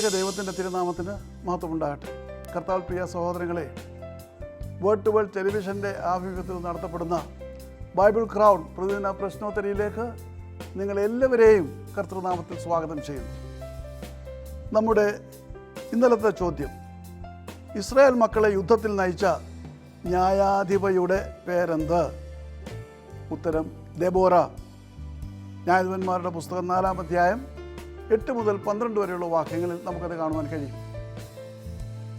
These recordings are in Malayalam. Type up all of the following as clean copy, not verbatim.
ത്രിയേക ദൈവത്തിൻ്റെ തിരുനാമത്തിന് മഹത്വമുണ്ടാകട്ടെ. കർത്താവിൽ പ്രിയ സഹോദരങ്ങളെ, വേൾഡ് ടു വേൾഡ് ടെലിവിഷൻ്റെ ആഭിമുഖ്യത്തിൽ നടത്തപ്പെടുന്ന ബൈബിൾ ക്രൗൺ പ്രതിദിന പ്രശ്നോത്തരിയിലേക്ക് നിങ്ങളെല്ലാവരെയും കർത്തൃനാമത്തിൽ സ്വാഗതം ചെയ്യുന്നു. നമ്മുടെ ഇന്നലത്തെ ചോദ്യം, ഇസ്രായേൽ മക്കളെ യുദ്ധത്തിൽ നയിച്ച ന്യായാധിപയുടെ പേരെന്ത്? ഉത്തരം ദെബോര. ന്യായാധിപന്മാരുടെ പുസ്തകം 4-ാം അധ്യായം 8 മുതൽ 12 വരെയുള്ള വാക്യങ്ങളിൽ നമുക്കത് കാണുവാൻ കഴിയും.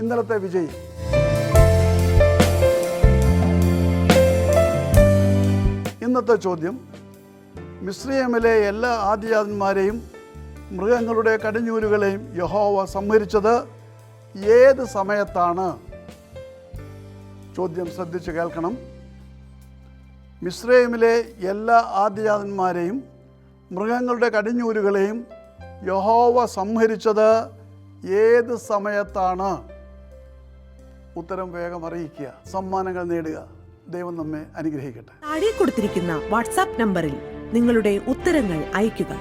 ഇന്നലത്തെ വിജയി ഇന്നത്തെ ചോദ്യം, മിസ്രയീമിലെ എല്ലാ ആദിജാതന്മാരെയും മൃഗങ്ങളുടെ കടിഞ്ഞൂലുകളെയും യഹോവ സംഹരിച്ചത് ഏത് സമയത്താണ്? ചോദ്യം ശ്രദ്ധിച്ച് കേൾക്കണം. മിസ്രയീമിലെ എല്ലാ ആദിജാതന്മാരെയും മൃഗങ്ങളുടെ കടിഞ്ഞൂലുകളെയും യഹോവ സംഹരിച്ചത് ഏത് സമയത്താണ്? ഉത്തരം വേഗം അറിയിക്കുക, സമ്മാനങ്ങൾ നേടുക. ദൈവം നമ്മെ അനുഗ്രഹിക്കട്ടെ. താഴെ കൊടുത്തിരിക്കുന്ന വാട്സാപ്പ് നമ്പറിൽ നിങ്ങളുടെ ഉത്തരങ്ങൾ അയയ്ക്കുക.